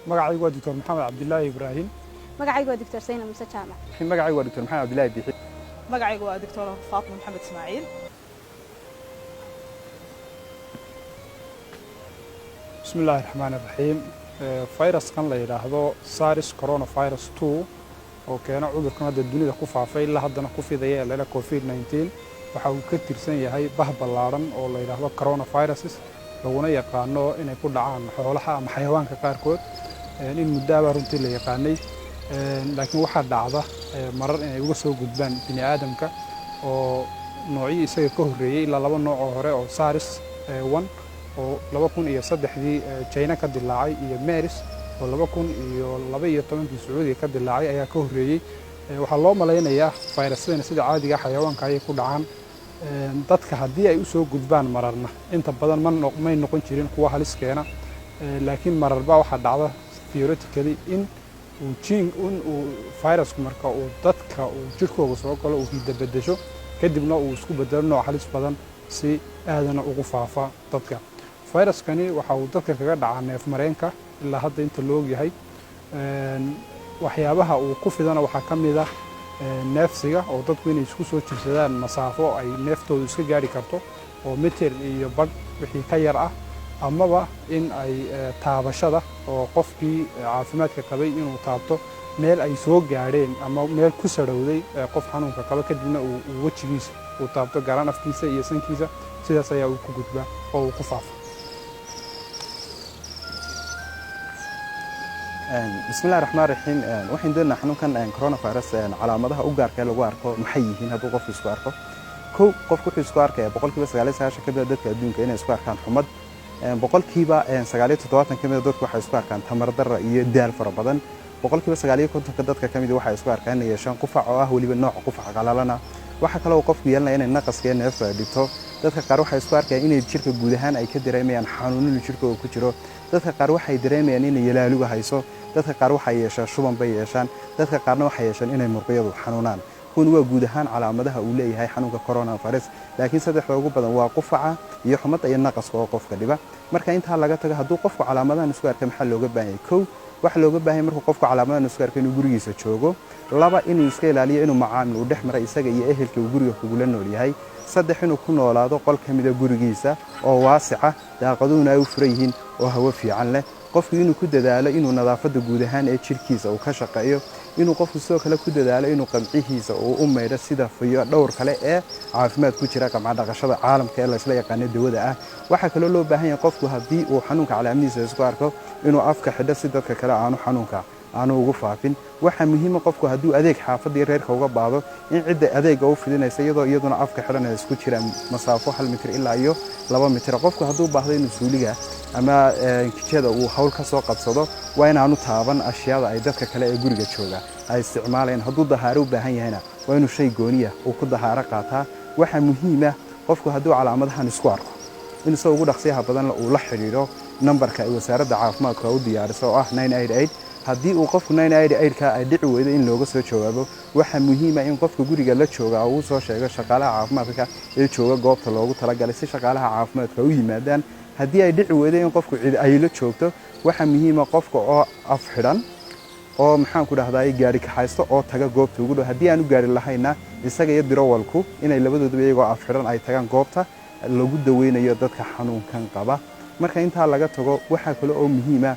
magacaygu waa Dr. Maxamed Cabdilaahi Ibrahim. magacaygu waa Dr. Sayna Muuse Jaamac. magacaygu waa Dr. Maxamed Cabdilaahi Bixi. magacaygu waa Dr. Fatima Maxamed Ismaaciil. Bismillahir Rahmaanir Rahiim. Fayraskan la yiraahdo SARS coronavirus 2 oo keena cudurkan hadda dunida ku faafay ilaa haddana ku fidaya ilaa COVID-19 waxa uu ka tirsan yahay bah ballaaran oo la yiraahdo coronaviruses laguna yaqaano inay ku dhacaan xoolaha ama xayawaanka qaarkood in muddo runtii la yaqaanay laakiin waxa dhacda marar inay uga soo gudbaan bini aadamka oo noocyo isaga ka horeeyay ilaa laba nooc oo hore oo SARS 1 oo 2003 China ka dilaacay iyo MERS oo 2012 Sacuudiga ka dilaacay ayaa ka horeeyay waxa loo maleynayaa fayrasyada sida caadiga xayawaanka ay ku dhacaan dadka haddii ay u soo gudbaan mararna inta badan may noqon jirin kuwa halis keena laakiin mararba waxa dhacda theoretically in uu fayrasku marka uu dadka uu jirkooda soo galo uu hidabadasho kadibna uu isku bedelo nooc halis badan si aadana ugu faafa dadka fayraskani waxa uu dadka kaga dhacaa neef mareenka ilaa hadda inta loo yahay waxyaabaha uu ku fidana waxa kamid ah neefsiga oo dadku inay isku soo jirsadaan masaafo ay neeftoodu iska gaari karto oo mitir iyo bad wixii ka yar ah amaba in ay taabashada oo qofkii caafimaadka qabay inuu taabto meel ay soo gaareen ama meel ku sarowday qof xanuunka qaba kadibna uu wajigiisa uu taabto garan afkiisa iyo sankiisa sidaas ayaa uu ku gudbaa oo uu ku faafo bismillaahir rahmaanir rahiim waxaan doonaa xanuunkan coronavirus calaamadaha u gaarka ah lagu arko maxay yihiin hadduu qof isku arko qofku wuxuu isku arkaya 99% kamid dadka adduunka inay isku arkaan xumad 97% kamid dadku waxay isku arkaan tamar darro iyo daal fara badan 90% dadka kamid waxay isku arkaan inay yeeshaan qufac oo ah waliba nooc qufac qalalana waxa kale oo qofku yeelanayo inay naqaska neefta dhigto dadka qaar waxay isku arkayaan inay jirka guud ahaan ay ka dareemayaan xanuuno jirkooda ku jiro dadka qaar waxay dareemayaan inay yalaaluga hayso dadka qaar waxay yeeshaan shuban bay yeeshaan dadka qaarna waxay yeeshaan inay murqiyadu xanuunaan kun waa guud ahaan calaamadaha uu leeyahay xanuunka coronavirus laakiin saddexda ugu badan waa qufaca iyo xumada iyo naqaska oo qofka dhiba marka inta laga tago hadduu qofku calaamadahan isku arko maxaa looga baahan yahay waxa looga baahan yahay markuu qofku calaamadahan isku arko inuu gurigiisa joogo laba inuu iska ilaaliyo inuu macaamil u dhexmara isaga iyo ehelka uu guriga kugula nool yahay saddex inuu ku noolaado qol kamid ah gurigiisa oo waasica daaqaduhuna ay u furan yihiin oo hawo fiican leh qofku inuu ku dadaalo inuu nadaafada guud ahaan ee jirkiisa uu ka shaqeeyo inuu qofku sidoo kale ku dadaalo inuu qamcihiisa uu u meedho sida fiyo dhowr kale ee caafimaad ku jira qamca dhaqashada caalamka ee la isla yaqaan dawada ah waxa kale loo baahan yahay qofku haddii uu xanuunka calaamadiisa isku arko inuu afka xidho si dadka kale aanu ugu faafin waxa muhiim ah qofku hadduu adeeg xaafadii reerka uga baado in cidda adeega u fidinaysa iyaduna afka xidhanaysa isku jira masaafo 1 mitir ilaa iyo 2 mitir qofku hadduu baahdo inuu suuliga ama kijada uu hawl ka soo qabsado waa inaanu taaban ashyaada ay dadka kale ee guriga jooga ay isticmaalayaan hadduu dahaaro u baahan yahayna waa inuu shay gooniya uu ku dahaaro qaataa waxa muhiim ah qofku hadduu calaamadahan isku arko in soo ugu dhaqsiyaha badan uu la xiriiro nambarka ay wasaaradda caafimaadka u diyaariso oo ah 988 haddii uu qofku 988 ka ay dhici weydo in looga soo jawaabo waxa muhiim ah in qofka guriga la jooga uu soo sheego shaqaalaha caafimaadka ee jooga goobta loogu talagalay si shaqaalaha caafimaadka u yimaadaan haddii ay dhici weydo in qofku cid ay la joogto waxa muhiim ah qofka oo af xidhan oo maxaan ku dhahdaa gaari ka haysto oo taga goobta ugu dhow haddii aanu gaari lahayna isaga iyo dirawalku inay labadooduba iyagoo af xidhan ay tagaan goobta lagu daweynayo dadka xanuunkan qaba marka inta laga tago waxa kale oo muhiim ah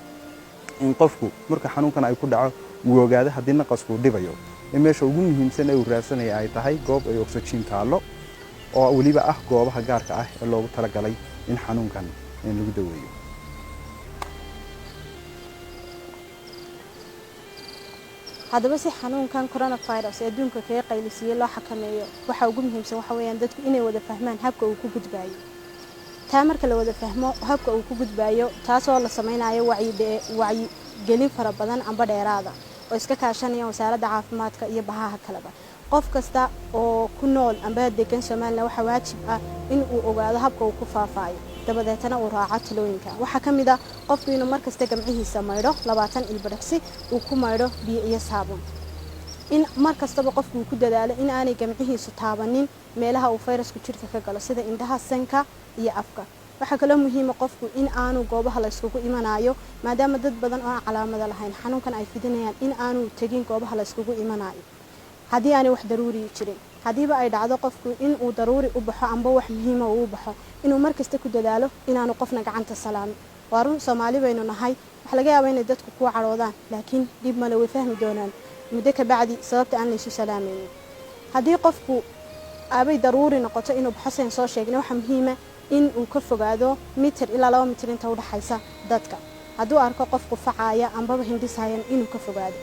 in qofku marka xanuunkan ay ku dhaco uu ogaado haddii naqasku dhibayo in meesha ugu muhiimsan ee uu raadsanaya ay tahay goob ay oxygen taalo oo waliba ah goobaha gaarka ah ee loogu talagalay in xanuunkan lagu daweeyo haddaba si xanuunkan coronavirus ee adduunka kaga qaylisiyay loo xakameeyo waxa ugu muhiimsan waxa weeyaan dadku inay wada fahmaan habka uu ku gudbaayo taa marka la wada fahmo habka uu ku gudbaayo taasoo la samaynayo wacyi gelin fara badan amba dheeraada oo iska kaashanaya wasaaradda caafimaadka iyo bahaha kaleba qof kasta oo ku nool amba deegaan Soomaaliya waxa waajib ah in uu ogaado habka uu ku faafayo dabadeetana uu raaco talooyinka waxa kamid ah qofku inuu markasta gamcihiisa maydho 20 ilbiriqsi uu ku maydho biyo iyo saabuun in markastaba qofku ku dadaalo in aanay gamcihiisu taabanin meelaha uu fayrasku jirka ka galo sida indhaha sanka iyo afka waxa kale muhiim ah qofku in aanu goobaha la iskugu imanayo maadaama dad badan oo aan calaamado lahayn xanuunkan ay fidinayaan in aanu tagin goobaha la iskugu imanayo haddii aanay wax daruuri jirin haddiiba ay dhacdo qofku in uu daruuri u baxo amba wax muhiim ah uu baxo inuu markasta ku dadaalo inaanu qofna gacanta salaamin waa run Soomaali baynu nahay waxa laga yaabaa in dadku ku caroodaan laakiin dib ma la way fahmi doonaan muddo ka bacdi sababta aan la isu salaamaynin haddii qofku abay daruuri noqoto inuu baxsan soo sheegna waxa muhiim ah in uu ka fogaado mitir ilaa 2 mitir inta u dhaxaysa dadka hadduu arko qof qufacaaya amba hindisayaan inuu ka fogaado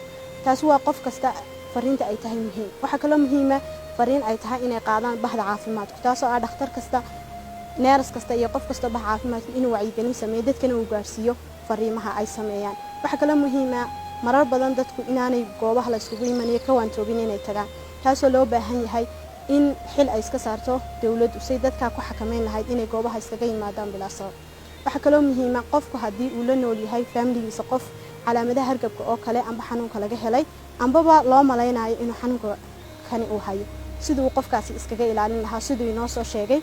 taas waa qof kasta fariinta ay tahay muhiim waxa kale muhiim ah fariin ay tahay inay qaadaan bahda caafimaadka taasoo ah dhakhtar kasta neers kasta iyo qof kasta bahda caafimaadka inuu wacyigelin sameeyo dadkana uu gaarsiiyo fariimaha ay sameeyaan waxa kale muhiim ah marar badan dadku inaanay goobaha la iskugu imanayo ka waantoobin inay tagaan taasoo loo baahan yahay in xil ay iska saarto dawladdu si dadka ku xakameyn lahayd inay goobaha iskaga yimaadaan bilaa sabab waxa kale muhiim ah qofku haddii uu la nool yahay family-giisa qof calaamadaha hargabka oo kale amba xanuunka laga helay ambaba loo maleynayo inuu xanuunka kani uu hayo sidoo qofkaasi iskaga ilaalin lahaa sidoo inoo soo sheegay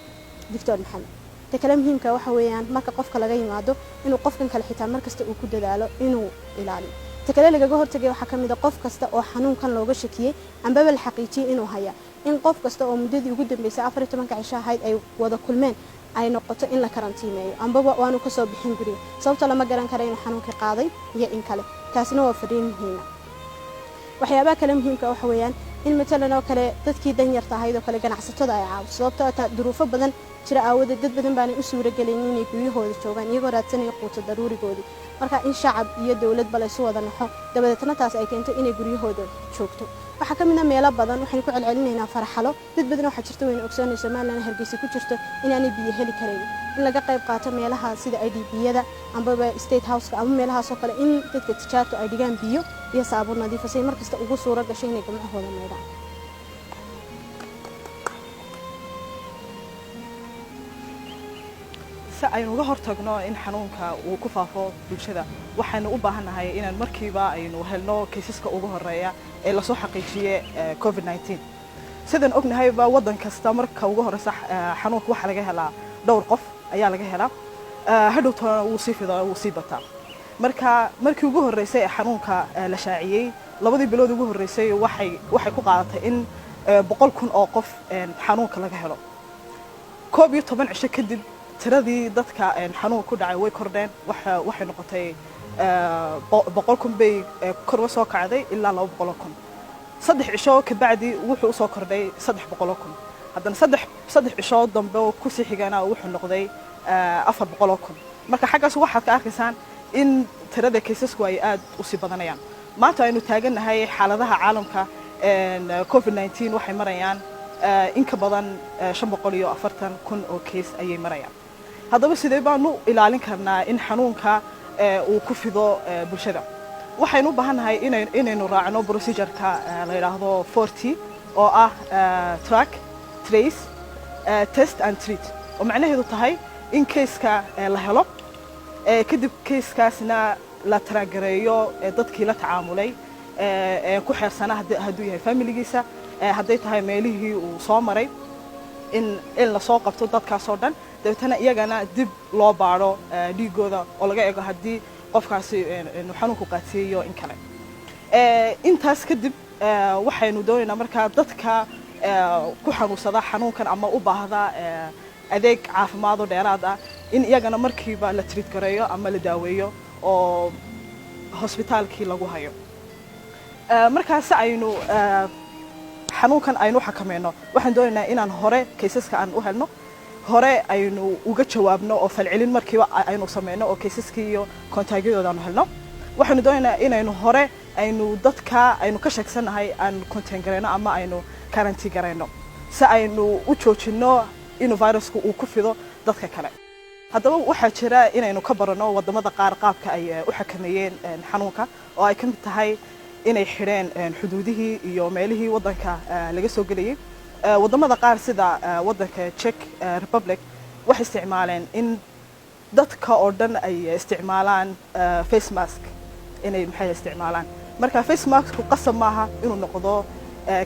Dr. Maxamed ta kale muhiimka waxa weeyaan marka qofka laga yimaado inuu qofkan kale xitaa markasta uu ku dadaalo inuu ilaaliyo ta kale laga hortagay waxa kamid ah qof kasta oo xanuunkan looga shakiyay ambaba la xaqiijiyay inuu haya in qof kasta oo muddadii ugu dambeysay 14 cisho ahayd ay wada kulmeen ay noqoto in la karantiimeeyo ambaba waanu ka soo bixin guriga sababta lama garan karo in xanuunka qaaday iyo in kale taasina waa fariin muhiim ah waxyaabaha kale muhiimka waxa weeyaan in matalan oo kale dadkii dan yarta ahayd oo kale ganacsatada ay caawiso sababtoo ah duruufo badan jira aawada dad badan baan u suura galin inay guryahooda joogaan iyagoo raadsanaya quuto daruurigoodii marka in shacab iyo dawlad bal isu wada naxo dabadeedna taas ay keento inay guryahooda joogto waxa kamid ah meelo badan waxaan ku celcelinaynaa farxalo dad badan waxa jirta weyn ogsoonay Soomaaliland Hargeysa ku jirto inaanay biyo heli karin in laga qayb qaato meelaha sida IDP-yada ambaba State House-ka ama meelahaas oo kale in dadka tijaarto ay dhigaan biyo iyo saabuun nadiif ah si markasta ugu suura gashay inay gacmahooda meedhaan si aynu uga hortagno in xanuunka uu ku faafo bulshada waxaanu u baahanahay inaan markiiba aynu helno kiisaska ugu horeeya ee la soo xaqiijiyay COVID-19 sidaan ognahay wadan kasta marka ugu horeysa xanuunka waxa laga helaa dhowr qof ayaa laga helaa hadhowtana uu sii fidaa uu sii bataa markii ugu horeysay xanuunka la shaaciyay labadii bilood ugu horeysay waxay ku qaadatay in 100,000 oo qof xanuunka laga helo 12 cisho kadib tiradii dadka xanuun ku dhacay way kordheen waxay noqotay 100,000 bay kor soo kacday ilaa 200,000 saddex cisho ka bacdi wuxuu soo kordhay 300,000 haddana saddex cisho dambe oo ku sii xigana wuxuu noqday 400,000 marka xaggaas waxaad ka arkaysaan in tirada kiisasku ay aad u sii badanayaan maanta aynu taaganahay xaaladaha caalamka COVID-19 waxay marayaan in ka badan 540,000 oo kiis ayay marayaan haddaba sidee baanu ilaalin karnaa in xanuunka uu ku fido bulshada waxaynu u baahanahay inaynu raacno procedure-ka la yiraahdo 40 oo ah track trace test and treat oo macnaheedu tahay in case-ka la helo kadib case-kaasna la taragareeyo dadkii la tacaamulay ku xeersana hadduu yahay family-giisa hadday tahay meelihii uu soo maray in la soo qabto dadkaas oo dhan dabeetana iyagana dib loo baaro dhiigooda oo laga eego haddii qofkaasi xanuunku qaadsiiyo in kale intaas kadib waxaynu doonaynaa markaa dadka ku xanuunsada xanuunkan ama u baahda adeeg caafimaad oo dheeraad ah in iyagana markiiba la treat gareeyo ama la daaweeyo oo hospitaalkii lagu hayo markaas aynu xanuunkan aynu xakameeno waxaan doonaynaa inaan hore kiisaska aan u helno hore aynu uga jawaabno oo falcelin markiiba aynu sameeyno oo kiisaskii iyo kontaagiyadooda aanu helno waxaanu doonaynaa inaynu hore aynu dadka aynu ka shaksanahay aan contain gareyno ama aynu quarantine gareyno si aynu u joojino in virusku uu ku fido dadka kale haddaba waxaa jira inaynu ka barano wadamada qaar qaabka ay u xakameeyeen xanuunka oo ay ka mid tahay inay xidheen xuduudihii iyo meelihii wadanka laga soo gelayay wadamada qaar sida wadanka Czech Republic waxay isticmaaleen in dadka oo dhan ay isticmaalaan face mask inay maxay isticmaalaan marka face mask qasab maaha inuu noqdo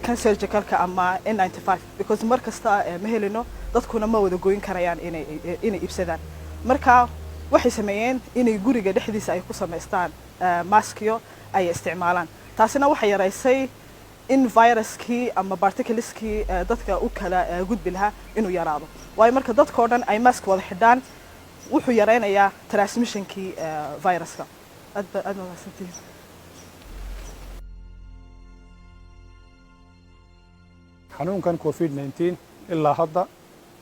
kan surgicalka ama N95 because markasta ma helino dadkuna ma wada gooyin karayaan inay ibsadaan marka waxay sameeyeen inay guriga dhexdiisa ay ku samaystaan maskiyo ay isticmaalaan taasina waxay yaraysay in viruskii ama particleskii dadka u kala gudbi lahaa inuu yaraado waayo marka dadka oo dhan ay mask wada xidhaan wuxuu yaraynayaa transmissionkii viruska aad mahadsantihiin xanuunkan covid-19 ilaa hadda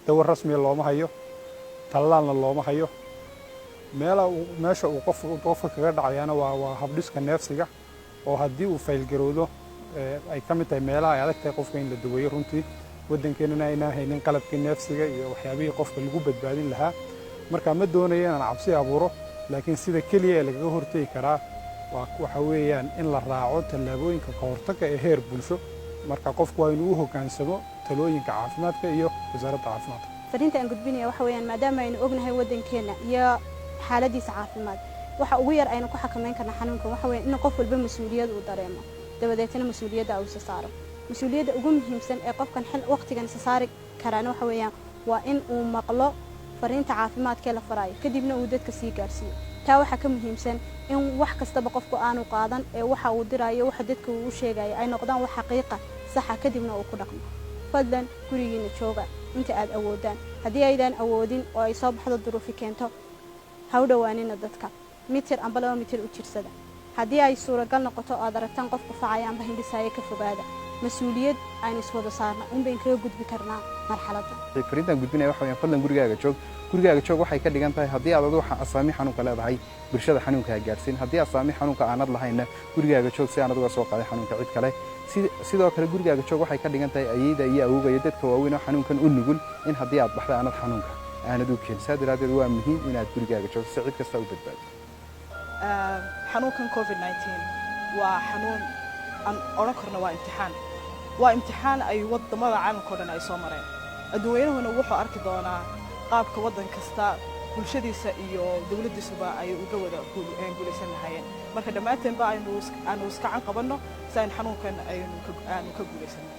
dawo rasmiya looma hayo tallaalna looma hayo meesha uu qofka kaga dhacayaana waa habdhiska neefsiga oo haddii uu faylgarowdo ay ka mid tahay meelaha ay adag tahay qofka in la daweeyo runtii waddankeenana aynaan haynin qalabkii neefsiga iyo waxyaabihii qofka lagu badbaadin lahaa marka ma doonayo inaan cabsi abuuro laakiin sida keliya ee lagaga hortegi karaa waxa weeyaan in la raaco tallaabooyinka ka hortagga ee heer bulsho marka qofku waa inuu u hoggaansamo talooyinka caafimaadka iyo wasaaradda caafimaadka fariinta aan gudbinaya waxa weeyaan maadaama aynu ognahay waddankeena iyo xaaladiisa caafimaad waxa ugu yar aynu ku xakameyn karna xanuunkan waxa weeyaan in qof walba mas'uuliyad uu dareemo dabadeetna mas'uuliyadda uu saaro mas'uuliyadda ugu muhiimsan ee qofkan waqtigan saari karaan waxa weeyaan waa in uu maqlo fariinta caafimaadka ee la farayo kadibna uu dadka sii gaarsiiyo taa waxa ka muhiimsan in wax kastaba qofku aanu qaadan ee waxa uu dirayo waxa dadka uu sheegayo ay noqdaan wax xaqiiqa sax ah kadibna uu ku dhaqmo fadlan gurigiina jooga inta aad awoodaan haddii aydan awoodin oo ay soo baxdo duruufi keento ha u dhowaanina dadka mitir amba 2 mitir u jirsada haddii ay suuragal noqoto oo aad aragtaan qof qufacaya amba hindhisaya ka fogaada mas'uuliyad aynu iswada saarna unbayn kaga gudbi karnaa marxaladda fariintan gudbinaya waxa weeyaan fadlan gurigaaga joog waxay ka dhigan tahay haddii aad waxa asaami xanuunka leedahay bulshada xanuunka gaarsiin haddii asaami xanuunka aanad lahayna gurigaaga joog si aanad uga soo qaaday xanuunka cid kale sidoo kale gurigaaga joog waxay ka dhigan tahay ayayda iyo awowga iyo dadka waaweyn oo xanuunkan u nugul in haddii aad baxda aanad xanuunka aanad u keenin saa daraadeed waa muhiim inaad gurigaaga joogto si cid kasta u badbaado xanuunkan covid-19 waa xanuun aan odhan karno waa imtixaan ay wadamada caalamka oo dhan ay soo mareen adduunweynahuna wuxuu arki doonaa qaabka waddan kasta bulshadiisa iyo dawladdiisuba ay uga wada guulaysan lahaayeen marka dhammaanteenba aanu iska can qabanno si aynu xanuunkan aanu ka guulaysanno